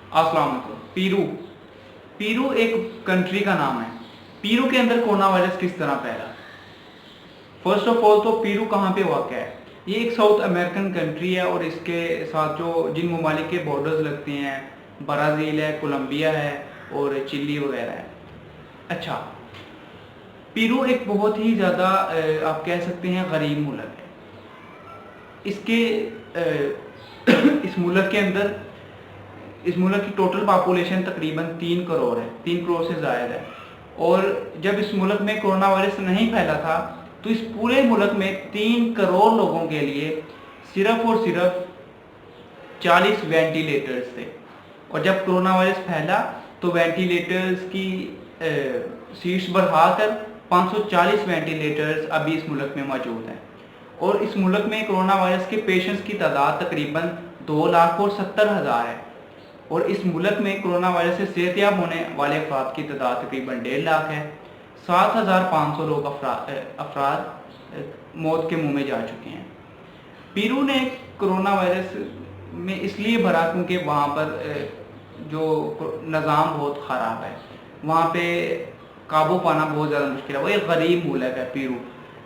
अस्सलाम वालेकुम। पीरू पीरू एक कंट्री का नाम है। पीरू के अंदर कोरोना वायरस किस तरह फैला? फर्स्ट ऑफ ऑल तो पीरू कहाँ पे वाक़ है? ये एक साउथ अमेरिकन कंट्री है और इसके साथ जो जिन ममालिक के बॉर्डर्स लगते हैं, ब्राज़ील है, कोलंबिया है और चिली वगैरह है। अच्छा, पीरू एक बहुत ही ज़्यादा आप कह सकते हैं गरीब मुल्क है। इसके इस मुल्क के अंदर इस मुल्क की टोटल पॉपुलेशन तकरीबन 3 करोड़ है, 3 करोड़ से ज़ायद है। और जब इस मुल्क में कोरोना वायरस नहीं फैला था तो इस पूरे मुल्क में 3 करोड़ लोगों के लिए सिर्फ और सिर्फ 40 वेंटिलेटर्स थे। और जब कोरोना वायरस फैला तो वेंटिलेटर्स की सीट्स बढ़ाकर 540 वेंटिलेटर्स अभी इस मुल्क में मौजूद हैं। और इस मुल्क में कोरोना वायरस के पेशेंट्स की तादाद तकरीबन 2,70,000 है। और इस मुल्क में कोरोना वायरस से सेहतयाब होने वाले अफराद की तादाद तकरीबन 1.5 लाख है। 7,500 लोग अफराद मौत के मुंह में जा चुके हैं। पीरू ने कोरोना वायरस में इसलिए भरा क्योंकि वहाँ पर जो निज़ाम बहुत ख़राब है, वहाँ पे काबू पाना बहुत ज़्यादा मुश्किल है। वो एक गरीब मुल्क है पीरू।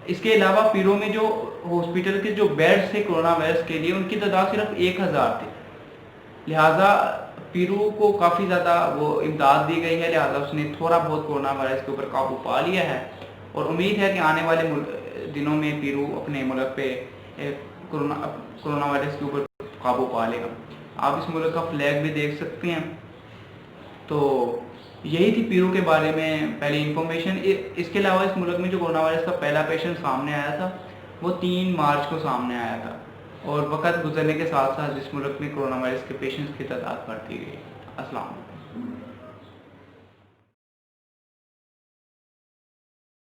इसके अलावा पीरू में जो हॉस्पिटल के जो बेड्स थे कोरोना वायरस के लिए, उनकी तादाद सिर्फ 1,000 थे। लिहाजा पीरू को काफ़ी ज़्यादा वो इमदाद दी गई है, लिहाजा उसने थोड़ा बहुत कोरोना वायरस के ऊपर काबू पा लिया है। और उम्मीद है कि आने वाले दिनों में पीरू अपने मुल्क पे कोरोना वायरस के ऊपर काबू पा लेगा। आप इस मुल्क का फ्लैग भी देख सकते हैं। तो यही थी पीरू के बारे में पहली इन्फॉर्मेशन। इसके अलावा इस मुल्क में जो कोरोना वायरस का पहला पेशेंट सामने आया था वो 3 मार्च को सामने आया था। और वक्त गुजरने के साथ साथ इस मुल्क में कोरोना वायरस के पेशेंट्स की तादाद बढ़ती गई। अस्सलाम वालेकुम।